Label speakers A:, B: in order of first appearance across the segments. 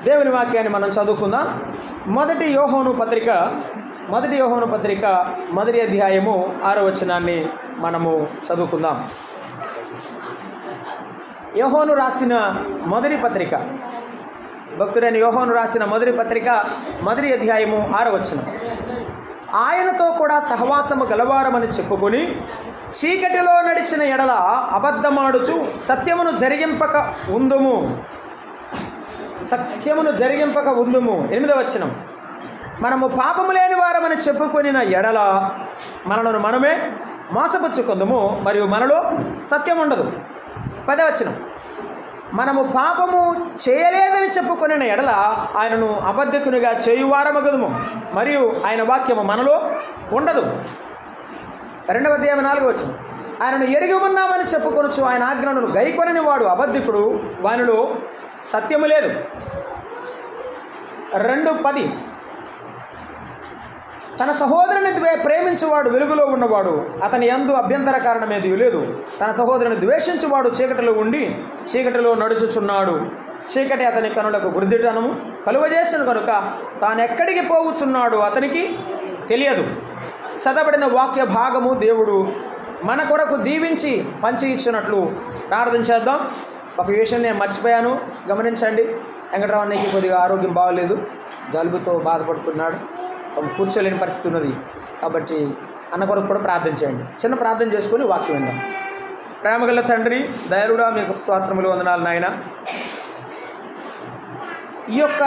A: దేవుని వాక్యాన్ని మనం చదువుకుందాం. మొదటి యోహాను పత్రిక మొదటి అధ్యాయము 6వ వచనాన్ని మనము చదువుకుందాం. యోహాను రాసిన మొదటి పత్రిక, భక్తుడైన యోహాను రాసిన మొదటి పత్రిక మొదటి అధ్యాయము 6వ వచనం. ఆయనతో కూడా సహవాసము గలవారమని చెప్పుకొని చీకటిలో నడిచిన ఎడల అబద్ధమాడుచు సత్యమును జరిగింపక ఉందుము. 8వ వచనం. మనము పాపము లేని వారమని చెప్పుకొనిన ఎడల మనలను మనమే మోసపుచ్చుకుందుము, మరియు మనలో సత్యం ఉండదు. 10వ వచనం. మనము పాపము చేయలేదని చెప్పుకొనిన ఎడల ఆయనను అబద్ధకునిగా చేయువారమగదుము, మరియు ఆయన వాక్యము మనలో ఉండదు. 2వ అధ్యాయం 4వ వచనం. ఆయనను ఎరిగి ఉన్నామని చెప్పుకొనొచ్చు ఆయన ఆజ్ఞలను గైకొనని వాడు అబద్ధికుడు, వానిలో సత్యము లేదు. 2:10. తన సహోదరుని ప్రేమించువాడు వెలుగులో ఉన్నవాడు, అతని యందు అభ్యంతర కారణమేది లేదు. తన సహోదరుని ద్వేషించువాడు చీకటిలో ఉండి చీకటిలో నడుచుచున్నాడు. చీకటి అతని కనులకు గుర్దిటనము కలుగజేసిన కనుక తానెక్కడికి పోవుచున్నాడు అతనికి తెలియదు. చదవబడిన వాక్య భాగము దేవుడు మన కొరకు దీవించి పంచి ఇచ్చినట్లు ప్రార్థన చేద్దాం. ఒక విషయం నేను మర్చిపోయాను, గమనించండి. వెంకటరామన్నకి కొద్దిగా ఆరోగ్యం బాగోలేదు, జలుబుతో బాధపడుతున్నాడు, కూర్చోలేని పరిస్థితి ఉన్నది. కాబట్టి అన్న కొరకు కూడా ప్రార్థన చేయండి. చిన్న ప్రార్థన చేసుకొని వాక్యం విందాం. ప్రేమగల తండ్రి, దయాళుడా, మీకు స్తోత్రములు, వందనాలు నాయన. ఈ యొక్క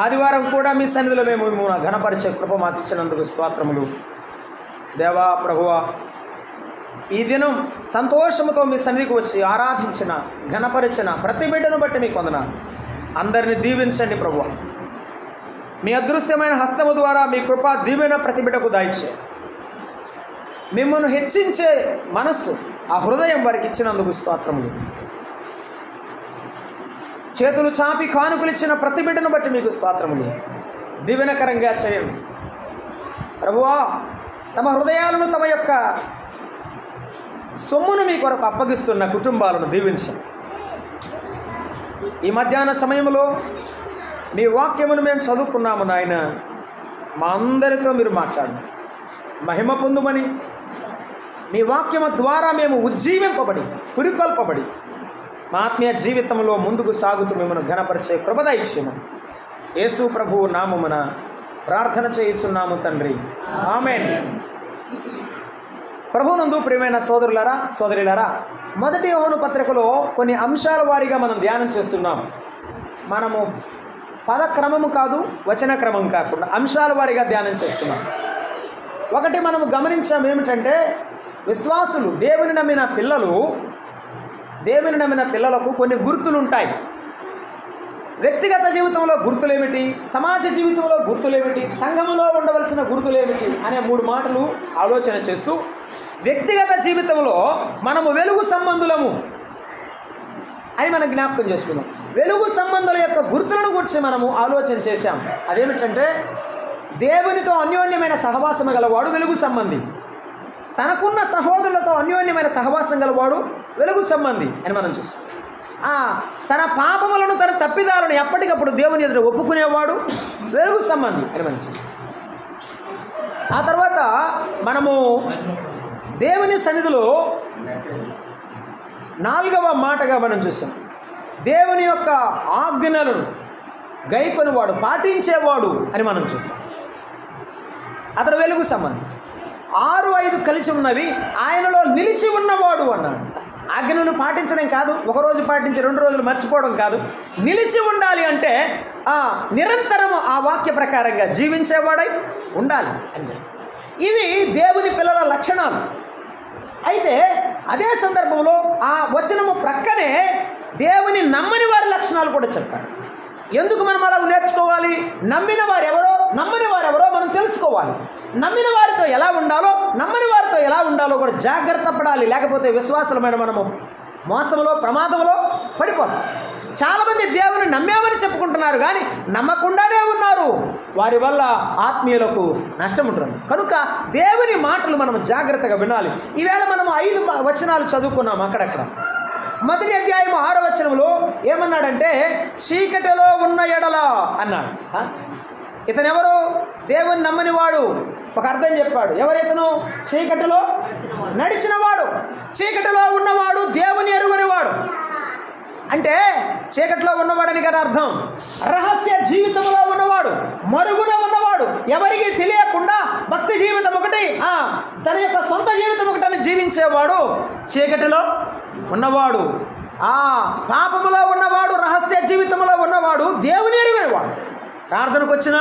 A: ఆదివారం కూడా మీ సన్నిధిలో మేము ఘనపరిచే కృప మాకు ఇచ్చినందుకు స్తోత్రములు. దేవా, ప్రభువా, ఈ దినం సంతోషముతో మీ సన్నిధికి వచ్చి ఆరాధించిన, ఘనపరిచిన ప్రతి బిడ్డను బట్టి మీకు వందనాలు. అందరిని దీవించండి ప్రభువా. మీ అదృశ్యమైన హస్తము ద్వారా మీ కృప దీవెన ప్రతి బిడ్డకు దాయిచ్చే, మిమ్మల్ని హెచ్చించే మనస్సు, ఆ హృదయం వారికి ఇచ్చినందుకు స్తోత్రములు. చేతులు చాపి కానుకలిచ్చిన ప్రతి బిడ్డను బట్టి మీకు స్తోత్రములు. దీవెనకరంగా చేయండి ప్రభువా. తమ హృదయాలను, తమ యొక్క సొమ్మును మీ కొరకు అప్పగిస్తున్న కుటుంబాలను దీవించండి. ఈ మధ్యాహ్న సమయంలో మీ వాక్యమును మేము చదువుకున్నాము నాయన. మా అందరితో మీరు మాట్లాడండి, మహిమ పొందుమని. మీ వాక్యము ద్వారా మేము ఉజ్జీవింపబడి, పురికొల్పబడి మా ఆత్మీయ జీవితంలో ముందుకు సాగుతూ మిమ్మల్ని ఘనపరిచే కృపద ఇచ్చేమని యేసు ప్రభువు నామమున ప్రార్థన చేయుచున్నాము తండ్రి, ఆమేన్. ప్రభువునందు ప్రియమైన సోదరులారా, సోదరులారా, మొదటి యోహాను పత్రికలో కొన్ని అంశాల వారీగా మనం ధ్యానం చేస్తున్నాం. మనము పదక్రమము కాదు, వచన క్రమం కాకుండా అంశాల వారీగా ధ్యానం చేస్తున్నాం. ఒకటి మనము గమనించాం ఏమిటంటే, విశ్వాసులు, దేవుని నమ్మిన పిల్లలకు కొన్ని గుర్తులు ఉంటాయి. వ్యక్తిగత జీవితంలో గుర్తులేమిటి, సమాజ జీవితంలో గుర్తులేమిటి, సంఘములో ఉండవలసిన గుర్తులేమిటి అనే 3 మాటలు ఆలోచన చేస్తూ, వ్యక్తిగత జీవితంలో మనము వెలుగు సంబంధులము అని మనం జ్ఞాపకం చేసుకున్నాం. వెలుగు సంబంధుల యొక్క గుర్తులను గురించి మనము ఆలోచన చేశాం. అదేమిటంటే, దేవునితో అన్యోన్యమైన సహవాసం గలవాడు వెలుగు సంబంధి, తనకున్న సహోదరులతో అన్యోన్యమైన సహవాసం గలవాడు వెలుగు సంబంధి అని మనం చూసాం. తన పాపములను, తన తప్పిదాలను ఎప్పటికప్పుడు దేవుని ఎదుట ఒప్పుకునేవాడు వెలుగు సంబంధి అని మనం చూసాం. ఆ తర్వాత మనము దేవుని సన్నిధిలో 4వ మాటగా మనం చూసాం, దేవుని యొక్క ఆజ్ఞలను గైకొనివాడు, పాటించేవాడు అని మనం చూసాం. అతడు వెలుగు సంబంధి. 6-5 కలిసి ఉన్నవి, ఆయనలో నిలిచి ఉన్నవాడు అన్నాడు. ఆజ్ఞలను పాటించడం కాదు, ఒకరోజు పాటించి 2 రోజులు మర్చిపోవడం కాదు. నిలిచి ఉండాలి అంటే నిరంతరము ఆ వాక్య ప్రకారంగా జీవించేవాడై ఉండాలి అని చెప్పి, ఇవి దేవుని పిల్లల లక్షణాలు. అయితే అదే సందర్భంలో ఆ వచనము ప్రక్కనే దేవుని నమ్మని వారి లక్షణాలు కూడా చెప్పాడు. ఎందుకు మనం అలా నేర్చుకోవాలి? నమ్మిన వారెవరో మనం తెలుసుకోవాలి. నమ్మిన వారితో ఎలా ఉండాలో, నమ్మని వారితో ఎలా ఉండాలో కూడా జాగ్రత్త పడాలి. లేకపోతే విశ్వాసమైన మనము మోసంలో, ప్రమాదంలో పడిపోతాం. చాలామంది దేవుని నమ్మామని చెప్పుకుంటున్నారు కానీ నమ్మకుండానే ఉన్నారు. వారి వల్ల ఆత్మీయులకు నష్టం ఉంటుంది. కనుక దేవుని మాటలు మనం జాగ్రత్తగా వినాలి. ఈవేళ మనం 5 వచనాలు చదువుకున్నాం అక్కడక్కడ. మొదటి అధ్యాయం 6వ వచనంలో ఏమన్నాడంటే, చీకటిలో ఉన్న ఎడల అన్నాడు. ఇతనెవరు? దేవుని నమ్మనివాడు. ఒక అర్థం చెప్పాడు. ఎవరైతను? చీకటిలో నడిచినవాడు, చీకటిలో ఉన్నవాడు, దేవుని ఎరుగనివాడు. అంటే చీకటిలో ఉన్నవాడని కదా అర్థం. రహస్య జీవితంలో ఉన్నవాడు, మరుగున ఉన్నవాడు, ఎవరికి తెలియకుండా భక్తి జీవితం ఒకటి, తన యొక్క సొంత జీవితం ఒకటని జీవించేవాడు చీకటిలో ఉన్నవాడు. పాపములో ఉన్నవాడు, రహస్య జీవితంలో ఉన్నవాడు, దేవుని ఎరుగనివాడు. ప్రార్థనకు వచ్చినా,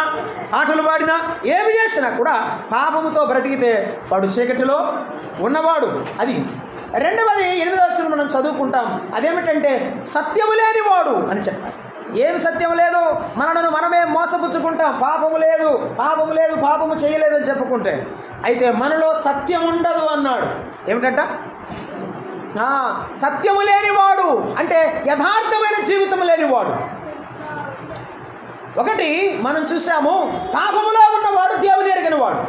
A: ఆటలు పాడినా, ఏమి చేసినా కూడా పాపముతో బ్రతికితే వాడు చీకటిలో ఉన్నవాడు. అది రెండవది 8వ వచనం మనం చదువుకుంటాం. అదేమిటంటే సత్యము లేనివాడు అని చెప్పారు. ఏమి సత్యం లేదు? మనను మనమే మోసపుచ్చుకుంటాం. పాపము లేదు, పాపము లేదు, పాపము చేయలేదు అని చెప్పుకుంటే, అయితే మనలో సత్యం ఉండదు అన్నాడు. ఏమిటంట? సత్యము లేనివాడు అంటే యథార్థమైన జీవితం లేనివాడు. ఒకటి మనం చూసాము, పాపములో ఉన్నవాడు దేవుని ఎరగనివాడు.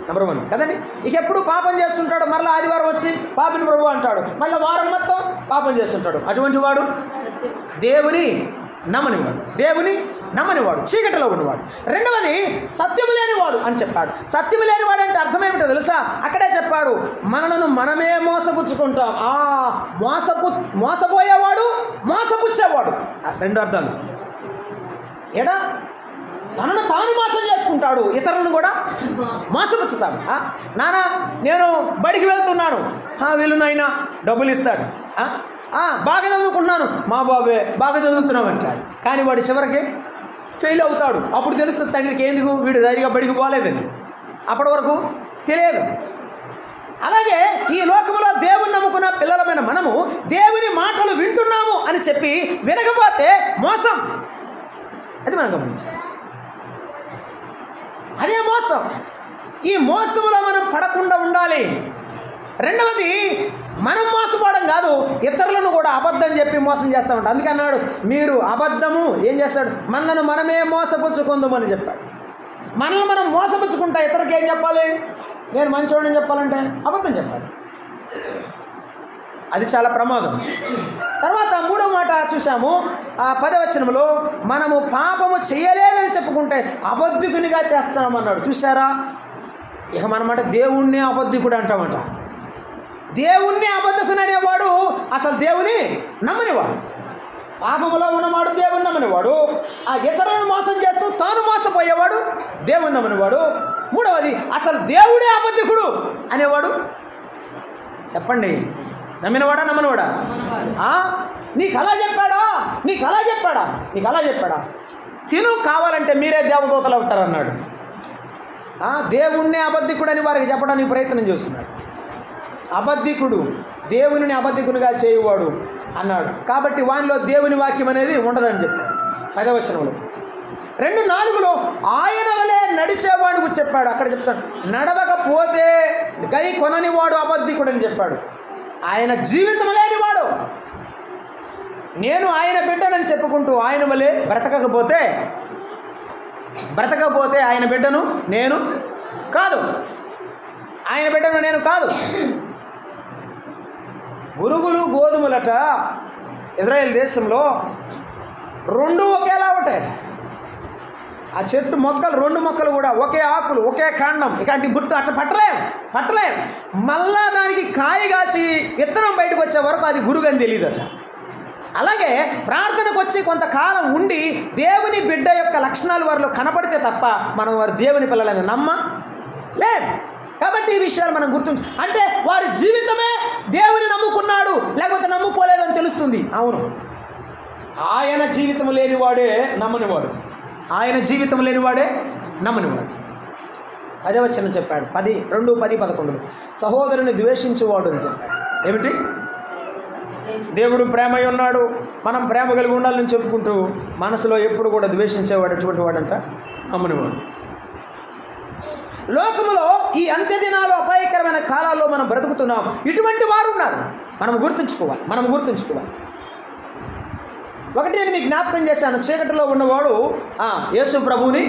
A: నెంబర్ 1 కదండి. ఇక ఎప్పుడు పాపం చేస్తుంటాడు, మరలా ఆదివారం వచ్చి పాపిని ప్రభు అంటాడు, మళ్ళీ వారం మొత్తం పాపం చేస్తుంటాడు. అటువంటి వాడు దేవుని నమ్మనివాడు, దేవుని నమ్మనివాడు, చీకటిలో ఉన్నవాడు. రెండవది సత్యము లేనివాడు అని చెప్పాడు. సత్యము లేనివాడు అంటే అర్థం ఏమిటో తెలుసా? అక్కడే చెప్పాడు, మనలను మనమే మోసపుచ్చుకుంటాం. మోసపోయేవాడు, మోసపుచ్చేవాడు, 2 అర్థాలు. ఏడా తనను తాను మోసం చేసుకుంటాడు, ఇతరులను కూడా మోసపుచ్చుతాడు. నానా నేను బడికి వెళ్తున్నాను, వీళ్ళు నాయన డబ్బులు ఇస్తాడు. బాగా చదువుకున్నాను, మా బాబే బాగా చదువుతున్నావు అంటాడు. కానీ వాడు చివరికి ఫెయిల్ అవుతాడు. అప్పుడు తెలుస్తుంది తండ్రికి ఎందుకు వీడు ధైర్యంగా బడికి పోలేదని. అప్పటి వరకు తెలియదు. అలాగే ఈ లోకంలో దేవుని నమ్ముకున్న పిల్లలమైన మనము దేవుని మాటలు వింటున్నాము అని చెప్పి వినకపోతే మోసం. అది మనం గమనించాలి. అదే మోసం. ఈ మోసంలో మనం పడకుండా ఉండాలి. రెండవది, మనం మోసపోవడం కాదు, ఇతరులను కూడా అబద్ధం చెప్పి మోసం చేస్తామంట. అందుకే అన్నాడు, మీరు అబద్ధము ఏం చేస్తాడు, మనల్ని మనమే మోసపుచ్చుకుందామని చెప్పాడు. మనల్ని మనం మోసపుచ్చుకుంటా ఇతరులకు ఏం చెప్పాలి? నేను మంచోడని చెప్పాలంటే అబద్ధం చెప్పాలి. అది చాలా ప్రమాదం. తర్వాత 3వ మాట చూసాము, 10వ వచనంలో మనము పాపము చేయలేదని చెప్పుకుంటే అబద్ధికునిగా చేస్తామన్నాడు. చూసారా? ఇక మనమాట దేవుణ్ణి అబద్ధికుడు అంటామట. దేవుణ్ణి అబద్ధకుని అనేవాడు అసలు దేవుని నమ్మనివాడు. పాపములో ఉన్నవాడు దేవుని నమ్మనివాడు. ఇతరులను మోసం చేస్తూ తాను మోసపోయేవాడు దేవుని నమ్మనివాడు. 3వది, అసలు దేవుడే అబద్ధికుడు అనేవాడు. చెప్పండి, నమ్మినవాడా నమ్మనివాడా? నీకు అలా చెప్పాడా, నీకు అలా చెప్పాడా, నీకు అలా చెప్పాడా? తిను, కావాలంటే మీరే దేవదూతలు అవుతారన్నాడు. దేవుణ్ణే అబద్ధికుడు అని వారికి చెప్పడానికి ప్రయత్నం చేస్తున్నాడు. అబద్ధికుడు, దేవునిని అబద్ధికునిగా చేయువాడు అన్నాడు. కాబట్టి వానిలో దేవుని వాక్యం అనేది ఉండదని చెప్పాడు 10వ వచనంలో. 2:4 ఆయన వలె నడిచేవాడు చెప్పాడు. అక్కడ చెప్తాడు, నడవకపోతే గై కొనని వాడు అబద్ధికుడు అని చెప్పాడు. ఆయన జీవితం లేనివాడు. నేను ఆయన బిడ్డనని చెప్పుకుంటూ ఆయన వలె బ్రతకకపోతే ఆయన బిడ్డను నేను కాదు, ఆయన బిడ్డను నేను కాదు. గురుగులు గోధుమలట ఇజ్రాయెల్ దేశంలో 2 ఒకేలా ఉంటాయి. ఆ చెట్టు మొక్కలు 2 మొక్కలు కూడా ఒకే ఆకులు, ఒకే కాండం. ఇలాంటి గుర్తు అట్లా పట్టలేం. మళ్ళా దానికి కాయ కాసి విత్తనం బయటకు వచ్చే వరకు అది గురుగని తెలియదట. అలాగే ప్రార్థనకు వచ్చి కొంతకాలం ఉండి దేవుని బిడ్డ యొక్క లక్షణాలు వారిలో కనపడితే తప్ప మనం వారి దేవుని పిల్లలని నమ్మలే. కాబట్టి ఈ విషయాలు మనం గుర్తుంచు. అంటే వారి జీవితమే దేవుని నమ్ముకున్నాడు లేకపోతే నమ్ముకోలేదని తెలుస్తుంది. అవును, ఆయన జీవితం లేనివాడే నమ్మనివాడు, ఆయన జీవితం లేనివాడే నమ్మనివాడు. 10వ వచనం చెప్పాడు, 2, 10, 11 సహోదరుని ద్వేషించేవాడు అని చెప్పాడు. ఏమిటి? దేవుడు ప్రేమై ఉన్నాడు, మనం ప్రేమ కలిగి ఉండాలని చెప్పుకుంటూ మనసులో ఎప్పుడు కూడా ద్వేషించేవాడు ఎటువంటి వాడంట? నమ్మనివాడు. లోకములో ఈ అంత్యదినాలు అపాయకరమైన కాలాల్లో మనం బ్రతుకుతున్నాం. ఇటువంటి వారు ఉన్నారు, మనం గుర్తుంచుకోవాలి. ఒకటి నేను మీకు జ్ఞాపకం చేశాను, చీకటిలో ఉన్నవాడు యేసు ప్రభువుని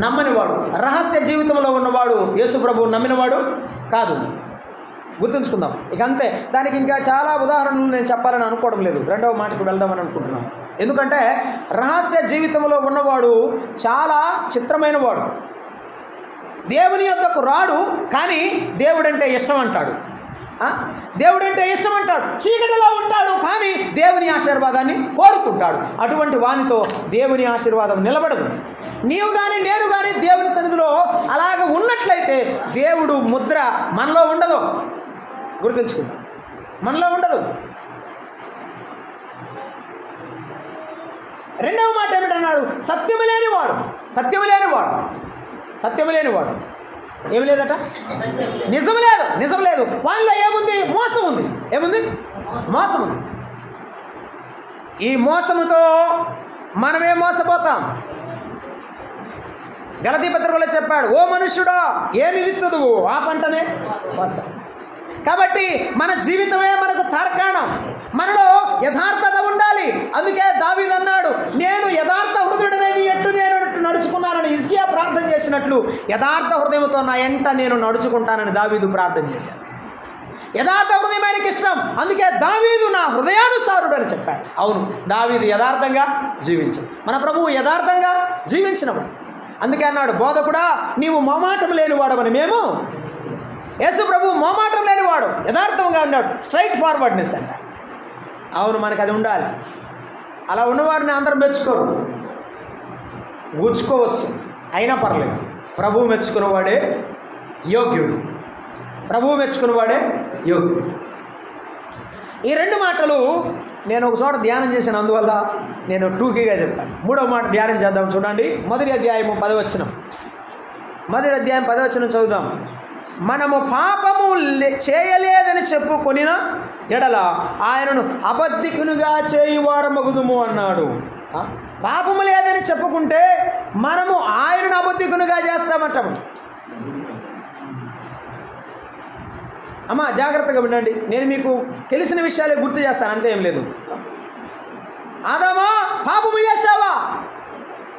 A: నమ్మనివాడు. రహస్య జీవితంలో ఉన్నవాడు యేసు ప్రభువుని నమ్మినవాడు కాదు. గుర్తుంచుకుందాం. ఇక అంతే. దానికి ఇంకా చాలా ఉదాహరణలు నేను చెప్పాలని అనుకోవడం లేదు. రెండవ మాటకు వెళ్దామని అనుకుంటున్నాను. ఎందుకంటే రహస్య జీవితంలో ఉన్నవాడు చాలా చిత్రమైన వాడు. దేవుని యొద్దకు రాడు, కానీ దేవుడంటే ఇష్టం అంటాడు. దేవుడంటే ఇష్టం అంటాడు. చీకటిలో ఉంటాడు, కానీ దేవుని ఆశీర్వాదాన్ని కోరుకుంటాడు. అటువంటి వానితో దేవుని ఆశీర్వాదం నిలబడదు. నీవు కానీ నేను కానీ దేవుని సన్నిధిలో అలాగ ఉన్నట్లయితే దేవుడు ముద్ర మనలో ఉండదు. గుర్తుంచుకుందాం, మనలో ఉండదు. రెండవ మాట ఏమిటన్నాడు? సత్యము లేనివాడు. సత్యము లేనివాడు, సత్యము లేనివాడు. ఏమి లేదట? నిజం లేదు, నిజం లేదు. వాళ్ళలో ఏముంది? మోసం ఉంది. ఏముంది? మోసం ఉంది. ఈ మోసముతో మనమే మోసపోతాం. గలతీ పత్రికలో చెప్పాడు, ఓ మనుష్యుడా, ఏమి విత్తుదువు ఆ పంటనే వస్తా. కాబట్టి మన జీవితమే మనకు తార్కాణం. మనలో యథార్థత ఉండాలి. అందుకే దావీదు అన్నాడు, నేను యథార్థ హృదయుడనని ఎట్టు నేను నడుచుకున్నానని హిజ్కియా ప్రార్థన చేసినట్లు యథార్థ హృదయంతో నా ఎంట నేను నడుచుకుంటానని దావీదు ప్రార్థన చేశాడు. యథార్థ హృదయం ఆయనకి ఇష్టం. అందుకే దావీదు నా హృదయానుసారుడు అని చెప్పాడు. అవును, దావీదు యథార్థంగా జీవించాడు. మన ప్రభువు యథార్థంగా జీవించినవాడు. అందుకే అన్నాడు, బోధకుడా నీవు మొమాటం లేనివాడమని. మేము యేసు ప్రభు మొమాటం లేనివాడు, యథార్థంగా ఉన్నాడు. స్ట్రైట్ ఫార్వర్డ్నెస్ అంట. అవును, మనకు అది ఉండాలి. అలా ఉన్నవారిని అందరం మెచ్చుకోరు, ఊచుకోవచ్చు, అయినా పర్లేదు. ప్రభువు మెచ్చుకున్నవాడే యోగ్యుడు. ప్రభువు మెచ్చుకున్నవాడే యోగ్యుడు. ఈ రెండు మాటలు నేను ఒక చోట ధ్యానం చేశాను, అందువల్ల నేను టూకీగా చెప్పాను. మూడవ మాట ధ్యానం చేద్దాం. చూడండి, మొదటి అధ్యాయము 10వ వచనం. మొదటి అధ్యాయం 10వ వచనం చదువుదాం. మనము పాపము చేయలేదని చెప్పుకొనిన ఎడల ఆయనను అబద్ధికునిగా చేయువారమగుదుము అన్నాడు. పాపము లేదని చెప్పుకుంటే మనము ఆయనను అబద్ధికునిగా చేస్తామంటాము. అమ్మ జాగ్రత్తగా ఉండండి, నేను మీకు తెలిసిన విషయాలే గుర్తు చేస్తాను, అంతే, ఏం లేదు. ఆదామా పాపము చేశావా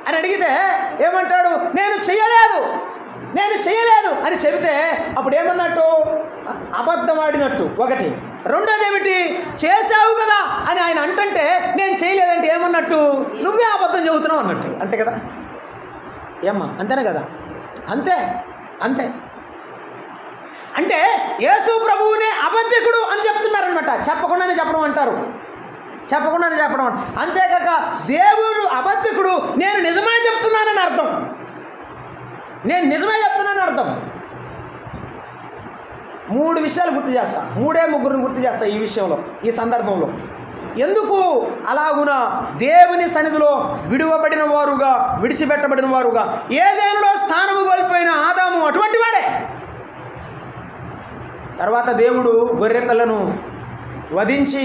A: అని అడిగితే ఏమంటాడు? నేను చెయ్యలేదు, నేను చేయలేదు అని చెబితే అప్పుడు ఏమన్నట్టు? అబద్ధం ఆడినట్టు ఒకటి. రెండోది ఏమిటి? చేశావు కదా అని ఆయన అంటుంటే నేను చేయలేదంటే ఏమన్నట్టు? నువ్వే అబద్ధం చెబుతున్నావు అన్నట్టు. అంతే కదా ఏమ్మా? అంతేనే కదా? అంతే అంతే. అంటే యేసు ప్రభువునే అబద్ధికుడు అని చెప్తున్నారనమాట. చెప్పకుండానే చెప్పడం అంటారు, చెప్పకుండానే చెప్పడం అంటారు. అంతేకాక దేవుడు అబద్ధికుడు, నేను నిజమే చెప్తున్నానని అర్థం. నేను నిజమే చెప్తున్నానని అర్థం. 3 విషయాలు గుర్తు చేస్తా, 3 గుర్తు చేస్తా ఈ విషయంలో, ఈ సందర్భంలో. ఎందుకు అలాగున దేవుని సన్నిధిలో విడువబడిన వారుగా, విడిచిపెట్టబడిన వారుగా, ఏదేనులో స్థానము కోల్పోయిన ఆదాము అటువంటి వాడే. తర్వాత దేవుడు గొర్రె పిల్లను వధించి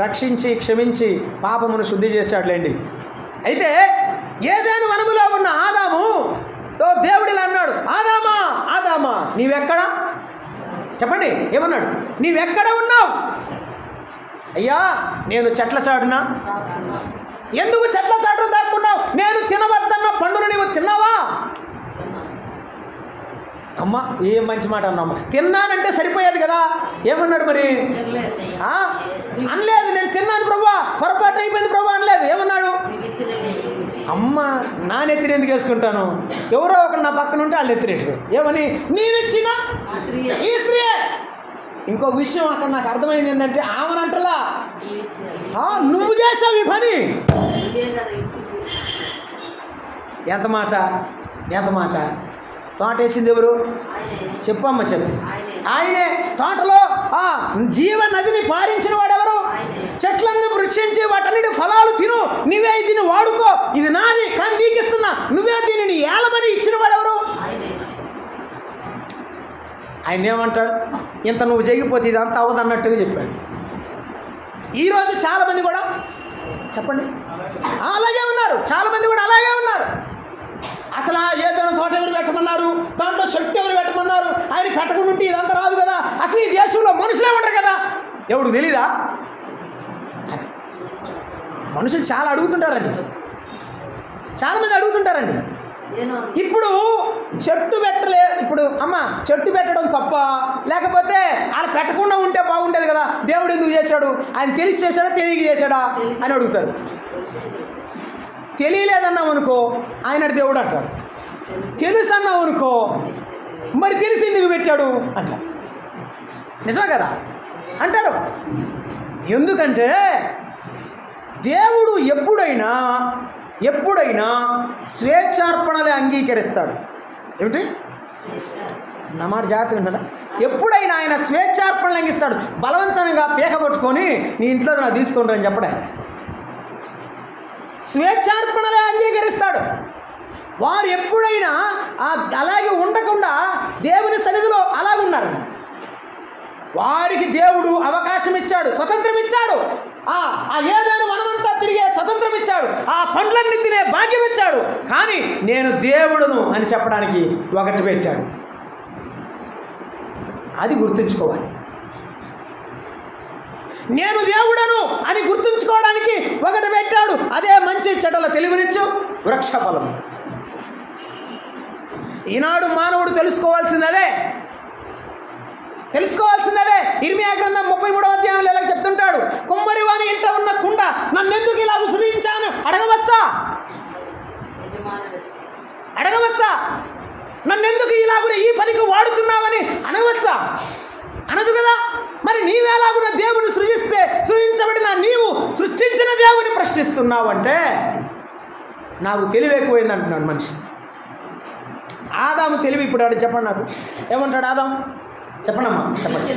A: రక్షించి క్షమించి పాపమును శుద్ధి చేశాడులేండి. అయితే ఏదేను వనములో ఉన్న ఆదాముతో దేవుడు ఇలా అన్నాడు, ఆదామా ఆదామా నీవెక్కడ? చెప్పండి, ఏమన్నాడు? నీవెక్కడ ఉన్నావు? అయ్యా నేను చెట్ల చాటునా. ఎందుకు చెట్ల చాటును దాక్కున్నావు? నేను తినవద్దన్న పండును నీవు తిన్నావా? అమ్మ ఏం మంచి మాట అన్నామ్మ. తిన్నానంటే సరిపోయేది కదా. ఏమన్నాడు మరి? అనలేదు, నేను తిన్నాను ప్రభువా, పొరపాటు అయిపోయింది ప్రభు అనలేదు. ఏమన్నాడు? అమ్మ నా నెత్తిని ఎందుకు వేసుకుంటాను? ఎవరో ఒకరు నా పక్కన ఉంటే వాళ్ళు ఎత్తినట్టు. ఏమని? నీవిచ్చిన ఈ స్త్రీయే. ఇంకొక విషయం అక్కడ నాకు అర్థమైంది ఏంటంటే, ఆమెనంటలా నువ్వు చేసావు ఈ పని. ఎంత మాట, ఎంత మాట. తోట వేసింది ఎవరు? చెప్పమ్మ చెప్పు. ఆయనే. తోటలో ఆ జీవ నదిని పారించిన వాడెవరు? చెట్లన్నీ వృక్షించి వాటన్నిటి ఫలాలు తిను, నువ్వే దీన్ని వాడుకో, ఇది నాది కానీ నీకు ఇస్తున్నా, నువ్వే దీనిని ఏలమని ఇచ్చిన వాడెవరు? ఆయన ఏమంటాడు? ఇంత నువ్వు చేయకపోతే ఇదంతా అవ్వదన్నట్టుగా చెప్పాడు. ఈరోజు చాలామంది కూడా చెప్పండి అలాగే ఉన్నారు, చాలామంది కూడా అలాగే ఉన్నారు. అసలు ఏదైనా తోట ఎవరు పెట్టమన్నారు, దాంట్లో చెట్టు ఎవరు పెట్టమన్నారు, ఆయన పెట్టకుండా ఉంటే ఇదంతా రాదు కదా, అసలు ఈ దేశంలో మనుషులే ఉంటారు కదా, ఎవరికి తెలీదా? మనుషులు చాలా అడుగుతుంటారండి, చాలామంది అడుగుతుంటారండి. ఇప్పుడు చెట్టు ఇప్పుడు అమ్మ చెట్టు పెట్టడం తప్ప, లేకపోతే అలా పెట్టకుండా ఉంటే బాగుండేది కదా, దేవుడు ఎందుకు చేశాడు? ఆయన తెలిసి చేశాడా తెలియక చేశాడా అని అడుగుతారు. తెలియలేదన్నాం అనుకో ఆయన దేవుడు అంటారు, తెలుసు అన్నావు అనుకో మరి తెలిసి ఎందుకు పెట్టాడు అట్లా. నిజమే కదా అంటారు. ఎందుకంటే దేవుడు ఎప్పుడైనా స్వేచ్ఛార్పణలే అంగీకరిస్తాడు. ఏమిటి నా మాట జాగ్రత్తగా ఉంటుందా? ఎప్పుడైనా ఆయన స్వేచ్ఛార్పణలు అంగిస్తాడు. బలవంతంగా పీక పట్టుకొని నీ ఇంట్లో నా తీసుకుంటారు అని చెప్పడం, స్వేచ్ఛార్పణలే అంగీకరిస్తాడు. వారు ఎప్పుడైనా అలాగే ఉండకుండా దేవుని సన్నిధిలో అలాగున్నారు. వారికి దేవుడు అవకాశం ఇచ్చాడు, స్వతంత్రం ఇచ్చాడు. ఏదైనా మనమంతా తిరిగే స్వతంత్రం ఇచ్చాడు, ఆ పండ్లన్నీ తినే భాగ్యం ఇచ్చాడు. కానీ నేను దేవుడును అని చెప్పడానికి ఒకటి పెట్టాడు. అది గుర్తుంచుకోవాలి. నేను దేవుడను అని గుర్తుంచుకోవడానికి ఒకటి పెట్టాడు. అదే మంచి చెడ్డల తెలివినిచ్చు వృక్షఫలం. ఈనాడు మానవుడు తెలుసుకోవాల్సిందే. ఇర్మియా గ్రంథం 33వ అధ్యాయంలో ఇలా చెప్తుంటాడు, కుమ్మరి వాని ఇంట ఉన్న కుండ నన్నెందుకు ఇలా సృజించాను అడగవచ్చా? నన్నెందుకు ఇలాగున ఈ పనికి వాడుతున్నావని అనవచ్చా? అనదు కదా. మరి నీవేలాగున దేవుని సృజించబడిన నీవు సృష్టించిన దేవుని ప్రశ్నిస్తున్నావంటే నాకు తెలివి ఎక్కువైంది అంటున్నాడు మనిషి. ఆదాము తెలివి ఇప్పుడు ఆడు చెప్పండి, నాకు ఏమంటాడు ఆదాము? చెప్పండమ్మా, చెప్పండి.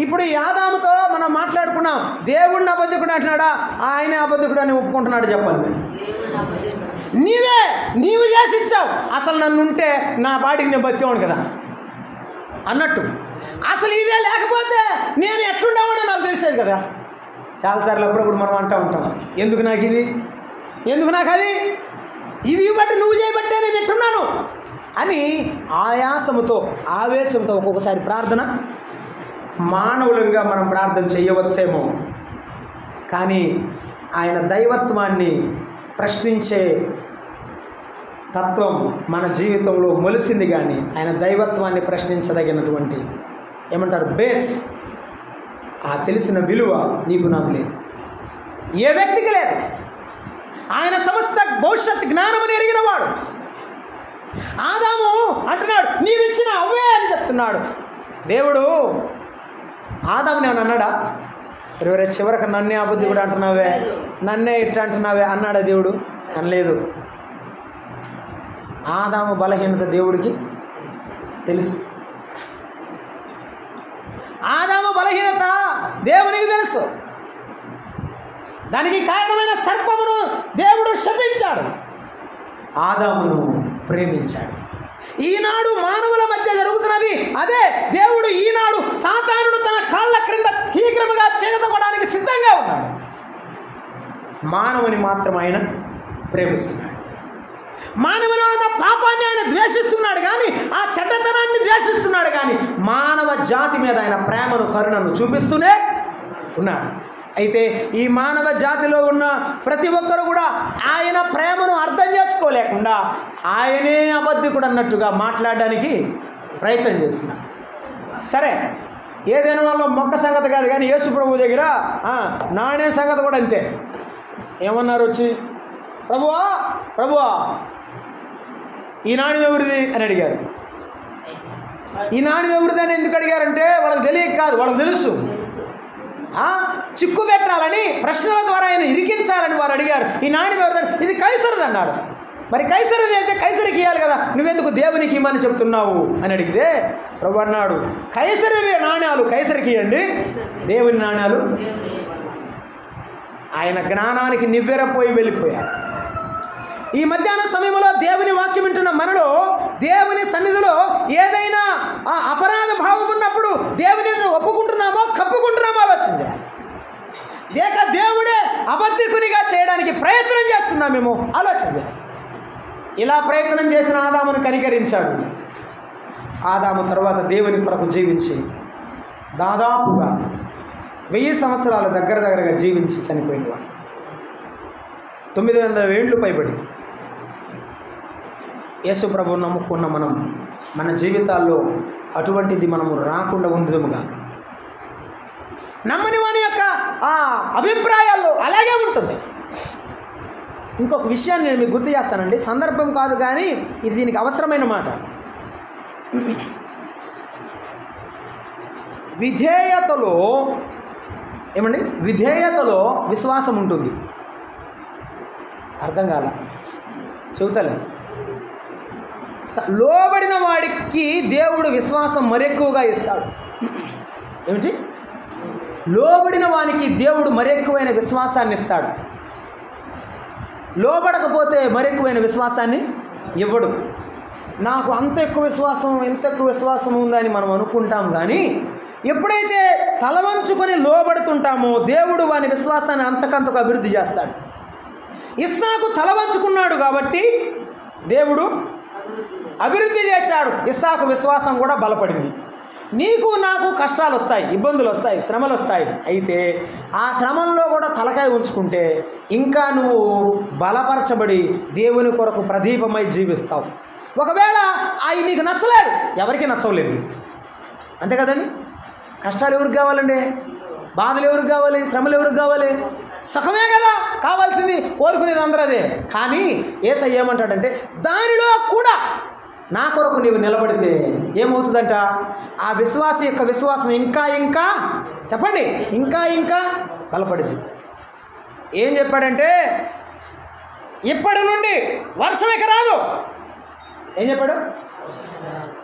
A: ఇప్పుడు ఈ ఆదాముతో మనం మాట్లాడుకున్నాం. దేవుడిని అబద్ధకుడు అంటున్నాడా, ఆయన అబద్ధకుడు అని ఒప్పుకుంటున్నాడు? చెప్పండి. నీవు చేసి ఇచ్చావు. అసలు నన్ను ఉంటే నా పాటికి నేను బతికేవాడు కదా అన్నట్టు. అసలు ఇదే లేకపోతే నేను ఎట్లుండేవాడో నాకు తెలిసేది కదా. చాలాసార్లు అప్పుడప్పుడు మనం అంటూ ఉంటాం, ఎందుకు నాకు ఇది, ఎందుకు నాకు అది, ఇవి బట్టి నువ్వు చేయబట్టే నేను ఎట్టున్నాను అని ఆయాసముతో ఆవేశంతో ఒక్కొక్కసారి ప్రార్థన మానవులంగా మనం ప్రార్థన చేయవచ్చేమో, కానీ ఆయన దైవత్వాన్ని ప్రశ్నించే తత్వం మన జీవితంలో మొలిసింది. కానీ ఆయన దైవత్వాన్ని ప్రశ్నించదగినటువంటి ఏమంటారు బేస్, ఆ తెలిసిన విలువ నీకు నాకు లేదు, ఏ వ్యక్తికి లేదు. ఆయన సమస్త భవిష్యత్ జ్ఞానముని ఎరిగిన వాడు. ఆదాము అంటున్నాడు నీవిచ్చిన అవ్వే అని చెప్తున్నాడు. దేవుడు ఆదాముని ఏమన్నా అన్నాడా? చివరికి నన్నే అబద్ధి కూడా అంటున్నావే, నన్నే ఇట్లా అంటున్నావే అన్నాడా దేవుడు? అనలేదు. ఆదాము బలహీనత దేవుడికి తెలుసు. ఆదాము బలహీనత దేవునికి తెలుసు. దానికి కారణమైన సర్పమును దేవుడు శపించాడు, ఆదామును ప్రేమించాడు. ఈనాడు మానవుల మధ్య జరుగుతున్నది అదే. దేవుడు ఈనాడు సాతానుడు తన కాళ్ళ క్రింద శీఘ్రముగా చేతపడడానికి సిద్ధంగా ఉన్నాడు. మానవుని మాత్రం ఆయన ప్రేమిస్తున్నాడు. మానవుని పాపాన్ని ఆయన ద్వేషిస్తున్నాడు, కానీ ఆ చెడ్డతనాన్ని ద్వేషిస్తున్నాడు, కానీ మానవ జాతి మీద ఆయన ప్రేమను కరుణను చూపిస్తూనే ఉన్నాడు. అయితే ఈ మానవ జాతిలో ఉన్న ప్రతి ఒక్కరు కూడా ఆయన ప్రేమను అర్థం చేసుకోలేకుండా ఆయనే అబద్ధికుడు అన్నట్టుగా మాట్లాడడానికి ప్రయత్నం చేస్తున్నారు. సరే, ఏదైనా వాళ్ళ మొక్క సంగతి కాదు, కానీ యేసు ప్రభు దగ్గర నాణ్యం సంగతి కూడా అంతే. ఏమన్నారు వచ్చి, ప్రభువా ఈ నాణ్యం ఎవరిది అని అడిగారు. ఈ నాణ్యం ఎవరిది అని ఎందుకు అడిగారంటే వాళ్ళకి తెలియక కాదు, వాళ్ళకి తెలుసు. చిక్కు పెట్టాలని, ప్రశ్నల ద్వారా ఆయన ఇరికించాలని వారు అడిగారు. ఈ నాణ్యం ఎవరిదని? ఇది కైసరుది అన్నాడు. మరి కైసరుది అయితే కైసరికి ఇవ్వాలి కదా, నువ్వెందుకు దేవునికి ఇవ్వమని చెప్తున్నావు అని అడిగితే ప్రభు అన్నాడు, కైసరి నాణ్యాలు కైసరికి ఇవ్వండి, దేవుని నాణ్యాలు. ఆయన జ్ఞానానికి నివ్వెరపోయి వెళ్ళిపోయారు. ఈ మధ్యాహ్న సమయంలో దేవుని వాక్యం వింటున్న మనలో దేవుని సన్నిధిలో ఏదైనా అపరాధ భావం ఉన్నప్పుడు దేవుని ఒప్పుకుంటున్నామో కప్పుకుంటున్నామో ఆలోచన చేయాలి. దేవుడే అబద్ధికునిగా చేయడానికి ప్రయత్నం చేస్తున్నామేమో ఆలోచన చేయాలి. ఇలా ప్రయత్నం చేసిన ఆదామును కనికరించాడు. ఆదాము తర్వాత దేవుని కొరకు జీవించి దాదాపుగా 1000 సంవత్సరాల దగ్గరగా జీవించి చనిపోయినవాడు. 900 ఏళ్ళు పైబడి యేసు ప్రభువును నమ్ముకున్న మనం మన జీవితాల్లో అటువంటిది మనము రాకుండా ఉండదుముగా. నమ్మని వాని యొక్క ఆ అభిప్రాయాల్లో అలాగే ఉంటుంది. ఇంకొక విషయాన్ని నేను మీకు గుర్తు చేస్తానండి, సందర్భం కాదు కానీ ఇది దీనికి అవసరమైన మాట. విధేయతలో ఏమండి, విధేయతలో విశ్వాసం ఉంటుంది. అర్థం కాల, చెబుతలే. లోబడిన వాడికి దేవుడు విశ్వాసం మరెక్కువగా ఇస్తాడు. ఏమిటి? లోబడిన వానికి దేవుడు మరెక్కువైన విశ్వాసాన్ని ఇస్తాడు. లోబడకపోతే మరెక్కువైన విశ్వాసాన్ని ఇవ్వడు. నాకు అంత ఎక్కువ విశ్వాసం, ఎంత ఎక్కువ విశ్వాసం ఉందని మనం అనుకుంటాం, కానీ ఎప్పుడైతే తలవంచుకొని లోబడుతుంటామో దేవుడు వాని విశ్వాసాన్ని అంతకంతకు అభివృద్ధి చేస్తాడు. ఇస్సాకు తలవంచుకున్నాడు కాబట్టి దేవుడు అభివృద్ధి చేశాడు. ఇస్సాకు విశ్వాసం కూడా బలపడింది. నీకు నాకు కష్టాలు వస్తాయి, ఇబ్బందులు వస్తాయి, శ్రమలు వస్తాయి. అయితే ఆ శ్రమంలో కూడా తలకాయ ఉంచుకుంటే ఇంకా నువ్వు బలపరచబడి దేవుని కొరకు ప్రదీపమై జీవిస్తావు. ఒకవేళ అవి నీకు నచ్చలేదు, ఎవరికి నచ్చలేదు, అంతే కదండి. కష్టాలు ఎవరికి కావాలండి? బాధలు ఎవరికి కావాలి? శ్రమలు ఎవరికి కావాలి? సుఖమే కదా కావాల్సింది, కోరుకునేది అందరూ అదే. కానీ యేసయ్య ఏమంటాడంటే, దానిలో కూడా నా కొరకు నీవు నిలబడితే ఏమవుతుందంట? ఆ విశ్వాసం యొక్క విశ్వాసం ఇంకా ఇంకా చెప్పండి, ఇంకా ఇంకా బలపడింది. ఏం చెప్పాడంటే, ఇప్పటి నుండి వర్షం ఇక రాదు. ఏం చెప్పాడు?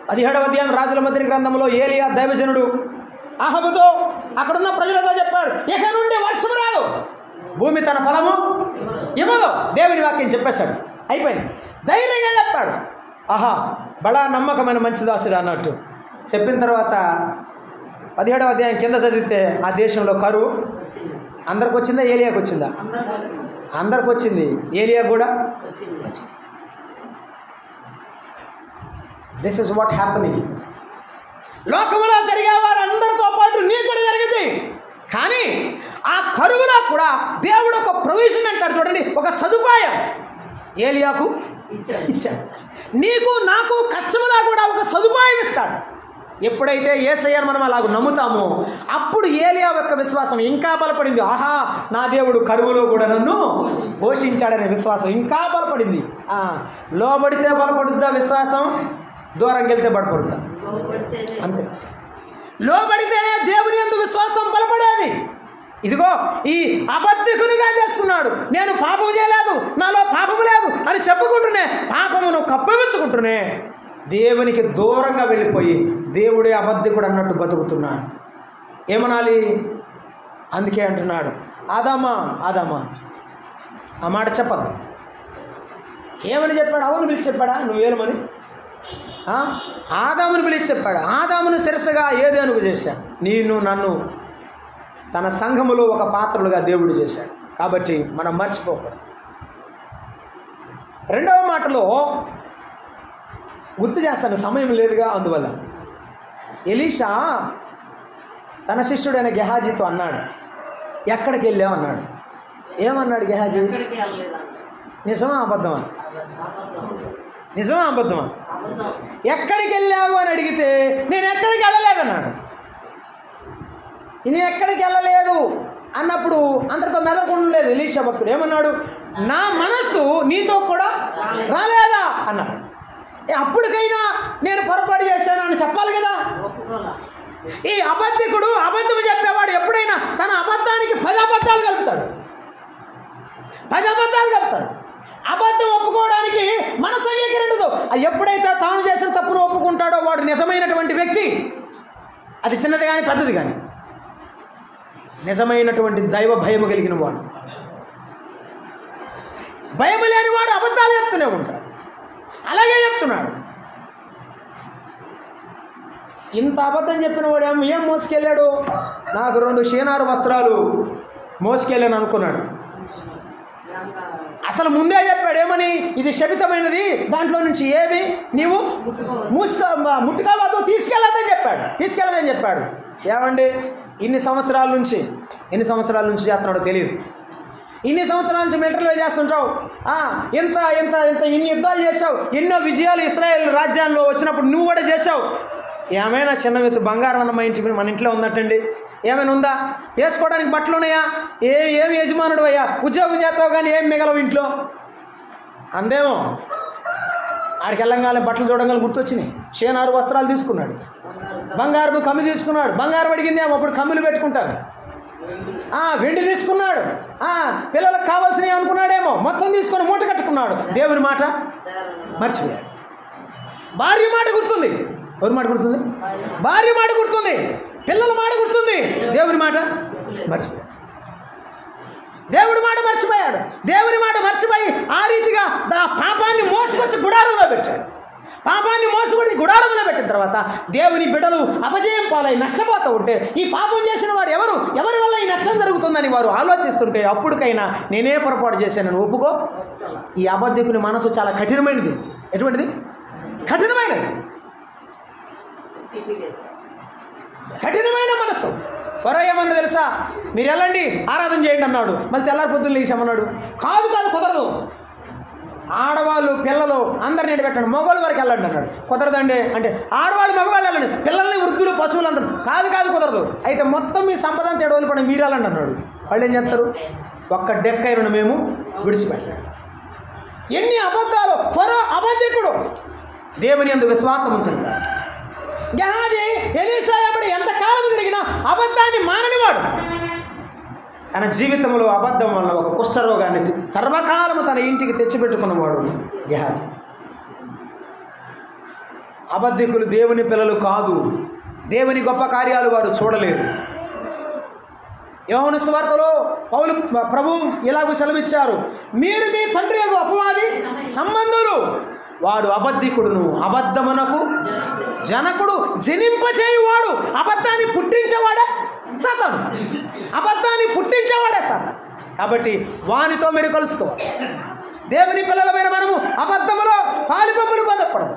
A: 17వ అధ్యాయం రాజుల మొదటి గ్రంథంలో ఏలియా దైవజనుడు అహబుతో అక్కడున్న ప్రజలతో చెప్పాడు, ఇక నుండి వర్షం రాదు, భూమి తన ఫలము ఇవ్వదు. దేవుని వాక్యం చెప్పేశాడు, అయిపోయింది. ధైర్యంగా చెప్పాడు. ఆహా, బడా నమ్మకమైన మంచి దాసుడు అన్నట్టు చెప్పిన తర్వాత 17వ అధ్యాయం కింద చదివితే ఆ దేశంలో కరువు అందరికి వచ్చిందా? ఏలియాకు వచ్చిందా? అందరికి వచ్చింది. ఏలియా కూడా వచ్చింది. This is what happening. లోకంలో జరిగే వారు అందరితో పాటు నీకు కూడా జరిగింది. కానీ ఆ కరువులో కూడా దేవుడు ఒక ప్రొవిజన్ అంటాడు చూడండి, ఒక సదుపాయం ఏలియాకు ఇచ్చాడు. నీకు నాకు కష్టములా కూడా ఒక సదుపాయం ఇస్తాడు. ఎప్పుడైతే యేసయ్యను మనం అలాగ నమ్ముతామో అప్పుడు ఏలియా యొక్క విశ్వాసం ఇంకా బలపడింది. ఆహా, నా దేవుడు కరువులో కూడా నన్ను పోషించాడనే విశ్వాసం ఇంకా బలపడింది. లోబడితే బలపడుద్దా విశ్వాసం? దూరంకి వెళ్తే బలపడుద్దా? అంతే. లోబడితేనే దేవుని యందు విశ్వాసం బలపడేది. ఇదిగో ఈ అబద్ధికునిగా చేస్తున్నాడు, నేను పాపం చేయలేదు, నాలో పాపము లేదు అని చెప్పుకుంటూనే పాపమును కప్పిపుచ్చుకుంటూనే దేవునికి దూరంగా వెళ్ళిపోయి దేవుడే అబద్ధికుడు అన్నట్టు బతుకుతున్నాడు. ఏమనాలి? అందుకే అంటున్నాడు, ఆదామా ఆదామా, ఆ మాట చెప్పద్దు. ఏమని చెప్పాడు? అవును పిలిచి చెప్పాడా? నువ్వేమని? ఆదామును పిలిచి చెప్పాడు. ఆదామును శిరస్సుగా ఏదేనుగు చేశాడు, నేను నన్ను తన సంఘములో ఒక పాత్రలుగా దేవుడు చేశాడు. కాబట్టి మనం మర్చిపోకూడదు. రెండవ మాటలో గుర్తు చేస్తాను, సమయం లేదుగా, అందువల్ల ఎలీషా తన శిష్యుడైన గెహాజీతో అన్నాడు, ఎక్కడికి వెళ్ళావు అన్నాడు. ఏమన్నాడు గెహాజీ? నిజమా అబద్ధమా? నిజమా అబద్ధమా? ఎక్కడికి వెళ్ళావు అని అడిగితే నేను ఎక్కడికి వెళ్ళలేదన్నాడు. నేను ఎక్కడికి వెళ్ళలేదు అన్నప్పుడు అందరితో మెదలకుండలేదు ఎలీషా భక్తుడు. ఏమన్నాడు? నా మనస్సు నీతో కూడా రాలేదా అన్నాడు. అప్పటికైనా నేను పొరపాటు చేశాను అని చెప్పాలి కదా. ఈ అబద్ధికుడు, అబద్ధం చెప్పేవాడు ఎప్పుడైనా తన అబద్ధానికి 10 అబద్ధాలు కలుపుతాడు. 10 అబద్ధాలు కలుపుతాడు. అబద్ధం ఒప్పుకోవడానికి మనసు అంగీకరించదు. ఎప్పుడైతే తాను చేసిన తప్పును ఒప్పుకుంటాడో వాడు నిజమైనటువంటి వ్యక్తి. అది చిన్నది కానీ పెద్దది కానీ, నిజమైనటువంటి దైవ భయము కలిగిన వాడు. భయము లేని వాడు అబద్ధాలు చెప్తూనే ఉంటాడు. అలాగే చెప్తున్నాడు. ఇంత అబద్ధం చెప్పిన వాడు ఏం మోసుకెళ్ళాడు? నాకు 2 షీనారు వస్త్రాలు మోసుకెళ్ళాను అనుకున్నాడు. అసలు ముందే చెప్పాడు ఏమని? ఇది శపితమైనది, దాంట్లో నుంచి ఏమి నీవు ముట్టుకోవద్దు, తీసుకెళ్ళదని చెప్పాడు. ఏమండి, ఎన్ని సంవత్సరాల నుంచి చేస్తున్నాడో తెలియదు. ఇన్ని సంవత్సరాల నుంచి మిలిటరీలో చేస్తుంటావు, ఇంత ఇంత ఇంత ఇన్ని యుద్ధాలు చేసావు, ఎన్నో విజయాలు ఇస్రాయేల్ రాజ్యాల్లో వచ్చినప్పుడు నువ్వు కూడా చేసావు. ఏమైనా చిన్న ఎత్తు బంగారం అన్న మన ఇంట్లో ఉందటండి? ఏమైనా ఉందా? వేసుకోవడానికి బట్టలు ఉన్నాయా? ఏమి యజమానుడు అయ్యా, ఉద్యోగం చేస్తావు కానీ ఏం మిగలవు ఇంట్లో అందేమో. ఆడికి వెళ్ళంగానే బట్టలు చూడంగానే గుర్తొచ్చినాయి. షేనారు వస్త్రాలు తీసుకున్నాడు, బంగారు కమ్మి తీసుకున్నాడు. బంగారం అడిగిందేమో, అప్పుడు కమ్మిలు పెట్టుకుంటారు. వెండి తీసుకున్నాడు, పిల్లలకు కావాల్సినవి అనుకున్నాడేమో, మొత్తం తీసుకొని మూట కట్టుకున్నాడు. దేవుని మాట మర్చిపోయాడు. భార్య మాట గుర్తుంది. ఎవరి మాట గుర్తుంది? భార్య మాట గుర్తుంది, పిల్లల మాట గుర్తుంది, దేవుని మాట మర్చిపోయాడు. దేవుడి మాట మర్చిపోయాడు. దేవుని మాట మర్చిపోయి ఆ రీతిగా పాపాన్ని మోసుకొచ్చి గుడారంలో పెట్టాడు. పాపాన్ని మోసుకొచ్చి గుడారంలో పెట్టిన తర్వాత దేవుని బిడ్డలు అపజయం పాలై నష్టపోతూ ఉంటే, ఈ పాపం చేసిన వాడు ఎవరి వల్ల ఈ నష్టం జరుగుతుందని వారు ఆలోచిస్తుంటే, అప్పుడుకైనా నేనే పొరపాటు చేశానని ఒప్పుకో. ఈ అబద్ధికుని మనసు చాలా కఠినమైనది. ఎటువంటిది? కఠినమైనది, కఠినమైన మనస్సు. ఫరో ఏమన్నా తెలుసా? మీరు వెళ్ళండి ఆరాధన చేయండి అన్నాడు. మళ్ళీ తెల్లారి పొద్దున్న లేచామన్నాడు. కాదు కుదరదు, ఆడవాళ్ళు పిల్లలు అందరిని ఎండబెట్టండి, మగవాళ్ళ వరకు వెళ్ళండి అన్నాడు. కుదరదండి అంటే ఆడవాళ్ళు మగవాళ్ళు వెళ్ళండి, పిల్లల్ని వృద్ధులు పశువులు అంటారు. కాదు కుదరదు. అయితే మొత్తం మీ సంపద అంతా ఎడవలు పడి మీరు వెళ్ళండి అన్నాడు. వాళ్ళు ఏం చేస్తారు? ఒక్క డెక్కైన మేము విడిచిపెట్టాడు. ఎన్ని అబద్ధాలు! ఫరో అబద్ధికుడు, దేవుని యందు విశ్వాసం ఉంచండి. గెహాజీ ఎలీషా ఎప్పుడు ఎంతకాలం తిరిగినా అబద్ధాన్ని మాననివాడు. తన జీవితంలో అబద్ధం వల్ల ఒక కుష్ఠరోగాన్ని సర్వకాలము తన ఇంటికి తెచ్చిపెట్టుకున్నవాడు గెహాజీ. అబద్ధికులు దేవుని పిల్లలు కాదు. దేవుని గొప్ప కార్యాలు వారు చూడలేరు. యోహాను సువార్తలో ప్రభువు ఇలాగూ సెలవిచ్చారు, మీరు మీ తండ్రి యొక్క అపవాది సంబంధులు. వాడు అబద్ధికుడును, అబద్ధమునకు జనకుడు, జనింపచేయువాడు. అబద్ధాన్ని పుట్టించేవాడే సాతాను. అబద్ధాన్ని పుట్టించేవాడే సాతాను. కాబట్టి వానితో మీరు కలుసుకోవాలి. దేవుని పిల్లలమైన మనము అబద్ధములో పాలిపంపులు పొందకూడదు.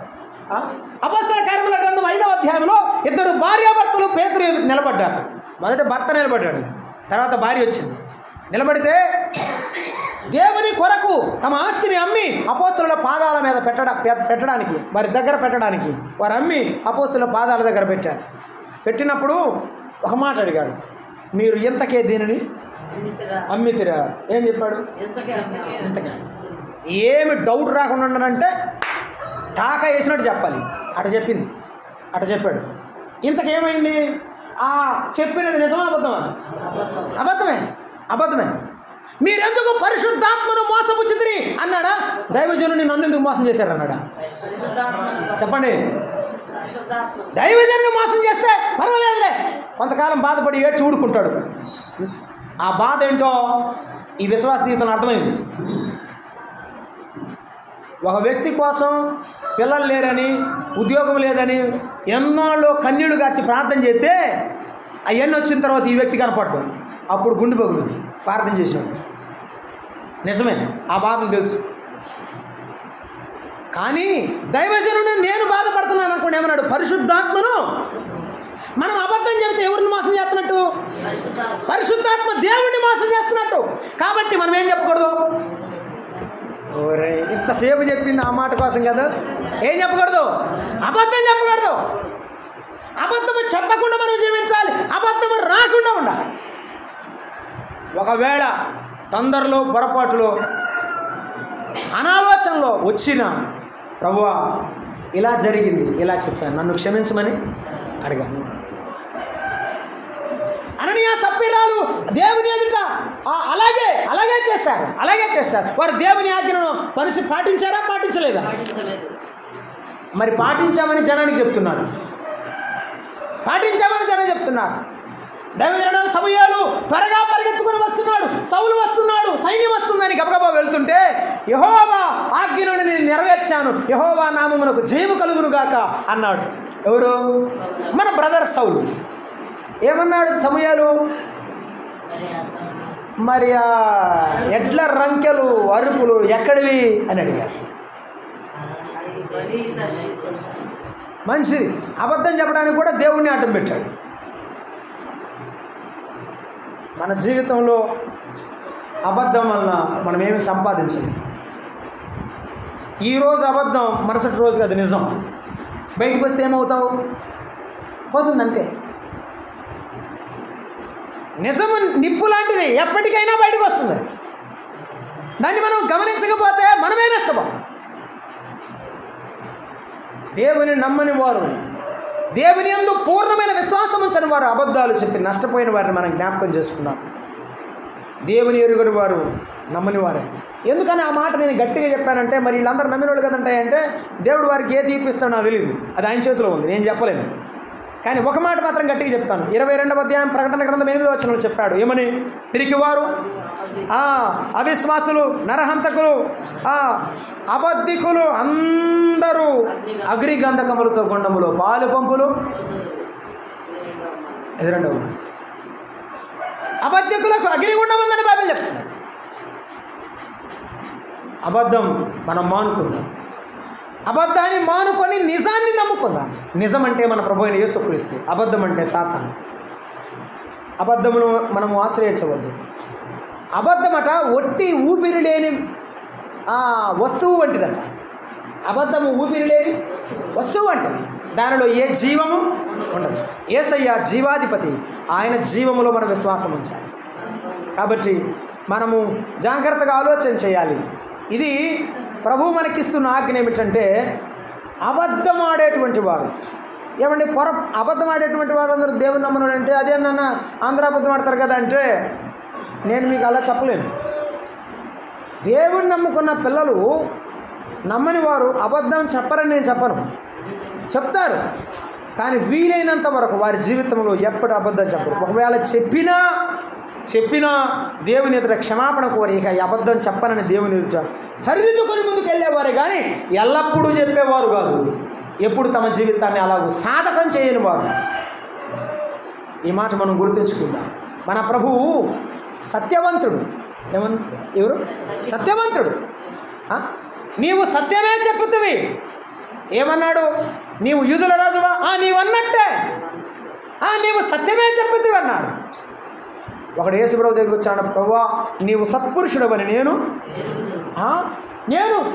A: అపొస్తలుల కార్యముల గ్రంథం 5వ అధ్యాయంలో 2 భార్యాభర్తలు పేతురు నిలబడ్డారు. మొదట భర్త నిలబడ్డాడు, తర్వాత భార్య వచ్చింది. నిలబడితే దేవుని కొరకు తమ ఆస్తిని అమ్మి అపోస్తలుల పాదాల మీద పెట్టడానికి, వారి దగ్గర పెట్టడానికి వారు అమ్మి అపోస్తలుల పాదాల దగ్గర పెట్టారు. పెట్టినప్పుడు ఒక మాట అడిగాడు, మీరు ఎంతకే దీనిని అమ్మితిరా? ఏం చెప్పాడు? ఎంతకే. ఏమి డౌట్ రాకుండా ఉన్నాడంటే టాకా వేసినట్టు చెప్పాలి. అట చెప్పాడు. ఇంతకేమైంది? చెప్పినది నిజమా అబద్ధమా? అబద్ధమే. మీరెందుకు పరిశుద్ధాత్మను మోసపుచ్చితిరి అన్నాడా? దైవజనుని నన్ను ఎందుకు మోసం చేశారు అన్నాడా? చెప్పండి. దైవజనుని మోసం చేస్తే పర్వాలేదులే, కొంతకాలం బాధపడి ఏడ్చి ఊడుకుంటాడు. ఆ బాధ ఏంటో ఈ విశ్వాస జీవితంలో అర్థమైంది. ఒక వ్యక్తి కోసం పిల్లలు లేరని, ఉద్యోగం లేదని ఎన్నోళ్ళు కన్నీళ్లు గార్చి ప్రార్థన చేస్తే అవన్నీ వచ్చిన తర్వాత ఈ వ్యక్తి కనపడ్డాడు. అప్పుడు గుండె పగులుంది ప్రార్థన చేసినాడు. నిజమే, ఆ బాధలు తెలుసు. కానీ దైవజనుడు నేను బాధపడుతున్నాను అనుకోండి, ఏమన్నాడు? పరిశుద్ధాత్మను. మనం అబద్ధం చెబితే ఎవరిని మోసం చేస్తున్నట్టు? పరిశుద్ధాత్మ దేవుడిని మోసం చేస్తున్నట్టు. కాబట్టి మనం ఏం చెప్పకూడదు? ఓరే, ఇంతసేపు చెప్పింది ఆ మాట కోసం కదా. ఏం చెప్పకూడదు? అబద్ధం చెప్పకూడదు. అబద్ధము చెప్పకుండా మనం జీవించాలి. అబద్ధము రాకుండా ఉండాలి. ఒకవేళ తొందరలో, పొరపాటులో, అనాలోచనలో వచ్చిన ప్రభువా ఇలా జరిగింది, ఇలా చెప్పాను, నన్ను క్షమించమని అడిగాను. అననీయ సప్పీరాలు దేవుని ఎదుట అలాగే చేశారు. వారు దేవుని ఆజ్ఞను పాటించారా? పాటించలేదా? మరి పాటించామని జనానికి చెప్తున్నారు. దైవజనుడు సమూయేలు త్వరగా పరిగెత్తుకుని వస్తున్నాడు. సౌలు వస్తున్నాడు, సైన్యం వస్తుందని గబగబా వెళ్తుంటే, యెహోవా ఆజ్ఞను నేను నెరవేర్చాను, యెహోవా నామమునకు జయము కలుగును గాక అన్నాడు. ఎవరు? మన బ్రదర్ సౌలు. ఏమన్నాడు సమూయేలు? మరి ఆ ఎడ్ల రంకెలు, అరుపులు ఎక్కడివి అని అడిగాడు. మంచిది. అబద్ధం చెప్పడానికి కూడా దేవుణ్ణి అడ్డం పెట్టాడు. మన జీవితంలో అబద్ధం వలన మనం ఏమి సంపాదించలేం. ఈరోజు అబద్ధం, మరుసటి రోజుకి అది నిజం. బయటకు వస్తే ఏమవుతావు? పోతుంది అంతే. నిజము నిప్పు లాంటిది, ఎప్పటికైనా బయటకు వస్తుంది. దాన్ని మనం గమనించకపోతే మనమే నష్టపోతాం. దేవుని నమ్మని వారు, దేవుని యందు పూర్ణమైన విశ్వాసం ఉంచని వారు అబద్ధాలు చెప్పి నష్టపోయిన వారిని మనం జ్ఞాపకం చేసుకున్నాం. దేవుని ఎరుగని వారు నమ్మని వారే. ఎందుకని ఆ మాట నేను గట్టిగా చెప్పానంటే, మరి వీళ్ళందరూ నమ్మిన వాళ్ళు కదంటే అంటే దేవుడు వారికి ఏ తీర్పు ఇస్తాడో నాకు తెలియదు, అది ఆయన చేతిలో ఉంది, నేను చెప్పలేను. కానీ ఒక మాట మాత్రం గట్టిగా చెప్తాను. 22వ అధ్యాయం ప్రకటన గ్రంథం 8వ వచనంలో చెప్పాడు ఏమని? పిరికివారు, అవిశ్వాసులు, నరహంతకులు, అబద్ధికులు అందరూ అగ్ని గంధకములతో గుండములో పాలు పంపులు. ఎదురండవు అబద్ధికులకు అగ్నిగుండం ఉందని బైబిల్ చెప్తున్నాడు. అబద్ధం మనం మానుకుందాం. అబద్ధాన్ని మానుకొని నిజాన్ని నమ్ముకుందాం. నిజం అంటే మన ప్రభు అయిన యేసుక్రీస్తు, అబద్ధం అంటే సాతాను. అబద్ధమును మనము ఆశ్రయించవద్దు. అబద్ధమట ఒట్టి ఊపిరి లేని వస్తువు వంటిదట. అబద్ధము ఊపిరి లేని వస్తువు వంటిది, దానిలో ఏ జీవము ఉండదు. యేసయ్య జీవాధిపతి, ఆయన జీవములో మన విశ్వాసం ఉంచాలి. కాబట్టి మనము జాగ్రత్తగా ఆలోచన చేయాలి. ఇది ప్రభు మనకిస్తున్న ఆజ్ఞ ఏమిటంటే, అబద్ధం ఆడేటువంటి వారు ఏమండి అబద్ధం ఆడేటువంటి వారు అందరూ దేవుని నమ్మను అంటే అదే నాన్న ఆంధ్ర అబద్ధం ఆడతారు కదా అంటే నేను మీకు అలా చెప్పలేను. దేవుని నమ్ముకున్న పిల్లలు, నమ్మని వారు అబద్ధం చెప్పరని నేను చెప్పను, చెప్తారు. కానీ వీలైనంత వరకు వారి జీవితంలో ఎప్పుడు అబద్ధం చెప్పరు. ఒకవేళ చెప్పినా దేవుని ఎదుట క్షమాపణ కోరి ఇక అబద్ధం చెప్పనని దేవుని ఎదుట సరిదిద్దుకొని ముందుకు వెళ్ళేవారే కానీ ఎల్లప్పుడూ చెప్పేవారు కాదు. ఎప్పుడు తమ జీవితాన్ని అలాగూ సాధకం చేయని వారు. ఈ మాట మనం గుర్తుంచుకుందాం. మన ప్రభువు సత్యవంతుడు. ఎవరు సత్యవంతుడు? నీవు సత్యమే చెప్పుతువి. ఏమన్నాడు? నీవు యూదుల రాజువా? నీవన్నట్టే. నీవు సత్యమే చెప్పుతువి అన్నాడు. ఒకడు యేసుప్రభు దగ్గరికి వచ్చాడు, ప్రభువా నీవు సత్పురుషుడవని నేను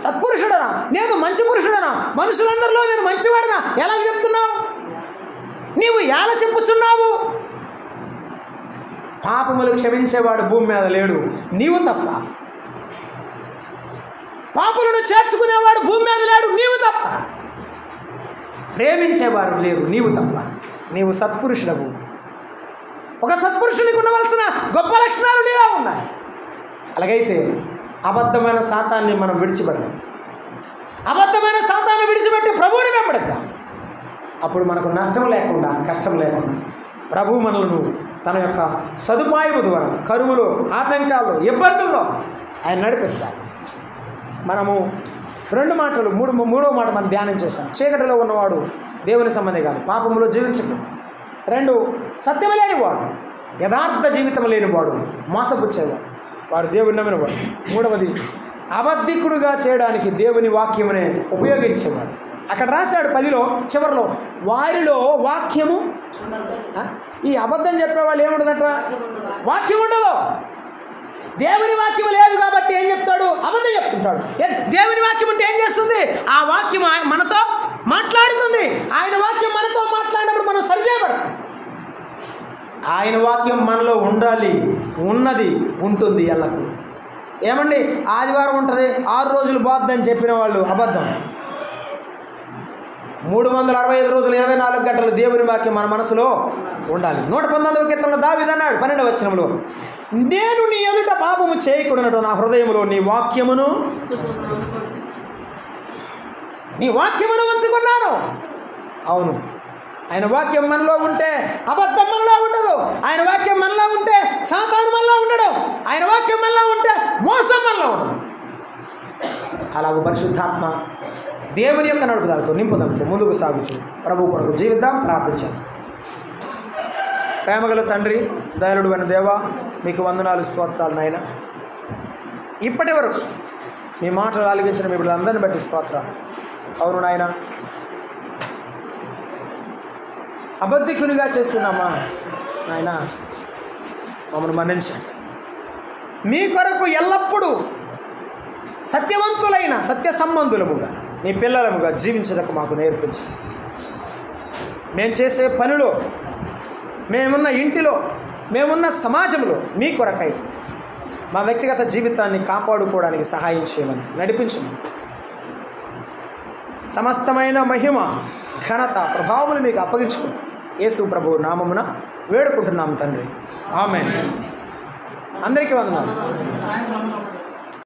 A: సత్పురుషుడనా? నేను మంచి పురుషుడనా? మనుషులందరిలో నేను మంచివాడనా? ఎలా చెప్తున్నావు? నీవు ఎలా చెప్పుచున్నావు? పాపములు క్షమించేవాడు భూమి మీద లేడు, నీవు తప్ప. పాపులను చేర్చుకునేవాడు భూమి మీద లేడు, నీవు తప్ప. ప్రేమించేవారు లేరు, నీవు తప్ప. నీవు సత్పురుషుడవు. ఒక సత్పురుషునికి ఉండవలసిన గొప్ప లక్షణాలు నీవే ఉన్నాయి. అలాగైతే అబద్ధమైన సాతాన్ని మనం విడిచిపెడదాం. అబద్ధమైన సాతాన్ని విడిచిపెట్టి ప్రభువుని వెంబడిద్దాం. అప్పుడు మనకు నష్టం లేకుండా, కష్టం లేకుండా ప్రభు మనలను తన యొక్క సదుపాయము ద్వారా కరువులో, ఆటంకాల్లో, ఇబ్బందుల్లో ఆయన నడిపిస్తారు. మనము రెండు మాటలు, మూడవ మాట మనం ధ్యానం చేస్తాం. చీకటిలో ఉన్నవాడు దేవుని సంబంధి కాదు, పాపములో జీవించడు. 2, సత్యము లేనివాడు, యథార్థ జీవితం లేనివాడు, మోసపుచ్చేవాడు, వాడు దేవుని నమ్మినవాడు. 3వది అబద్ధికుడుగా చేయడానికి దేవుని వాక్యమునే ఉపయోగించేవాడు. అక్కడ రాశాడు 10లో చివరిలో, వారిలో వాక్యము. ఈ అబద్ధం చెప్పేవాళ్ళు ఏముండదట? వాక్యం ఉండదు. దేవుని వాక్యం లేదు కాబట్టి ఏం చెప్తాడు? అబద్ధం చెప్తుంటాడు. దేవుని వాక్యం అంటే ఏం చేస్తుంది? ఆ వాక్యం మనతో మాట్లాడుతుంది. ఆయన వాక్యం మనతో మాట్లాడినప్పుడు మనం సరిచేయబడతాం. ఆయన వాక్యం మనలో ఉండాలి, ఉన్నది, ఉంటుంది ఎల్లప్పుడూ. ఏమండి ఆదివారం ఉంటుంది, 6 రోజులు బాద్దని చెప్పిన వాళ్ళు అబద్ధం. 365 రోజులు 24 గంటలు దేవుని వాక్యం మన మనసులో ఉండాలి. 119వ కీర్తనలో దావీదు అన్నాడు 12వ వచనంలో, నేను నీ ఎదుట పాపము చేయకూడనట్టు నా హృదయంలో నీ వాక్యమును ఉంచుకున్నాను. అవును, ఆయన వాక్యం మనలో ఉంటే అబద్ధం మనలో ఉండదు. ఆయన వాక్యం మనలో ఉంటే సాతాను మనలో ఉండడు. ఆయన వాక్యం మనలో ఉంటే మోసం మనలో ఉండదు. అలాగూ పరిశుద్ధాత్మ దేవుని యొక్క నడుపుదలతో నింపుదలతో ముందుకు సాగుచు ప్రభు కొరకు జీవిద్దాం. ప్రార్థించాం. ప్రేమగల తండ్రి, దయాళుడు అయిన దేవా, మీకు వందనాలు, స్తోత్రాలు నాయన. ఇప్పటి వరకు మీ మాటలు ఆలకించిన మీ బిడ్డలందరిని బట్టి స్తోత్రాలు. అవును నాయన, అబద్ధికునిగా చేస్తున్నామా నాయన? మమ్మల్ని మన్నించండి. మీ కొరకు ఎల్లప్పుడూ సత్యవంతులైన సత్య సంబంధులముగా మీ పిల్లలముగా జీవించడానికి మాకు నేర్పించి, మేము చేసే పనిలో, మేమున్న ఇంటిలో, మేమున్న సమాజంలో మీ కొరకై మా వ్యక్తిగత జీవితాన్ని కాపాడుకోవడానికి సహాయం చేయమని నడిపించమని, సమస్తమైన మహిమ ఘనత ప్రభావములు మీకు అప్పగించుకుంటాం యేసు ప్రభువు నామమున వేడుకుంటున్నాం తండ్రి. ఆమేన్. అందరికీ వందనాలు.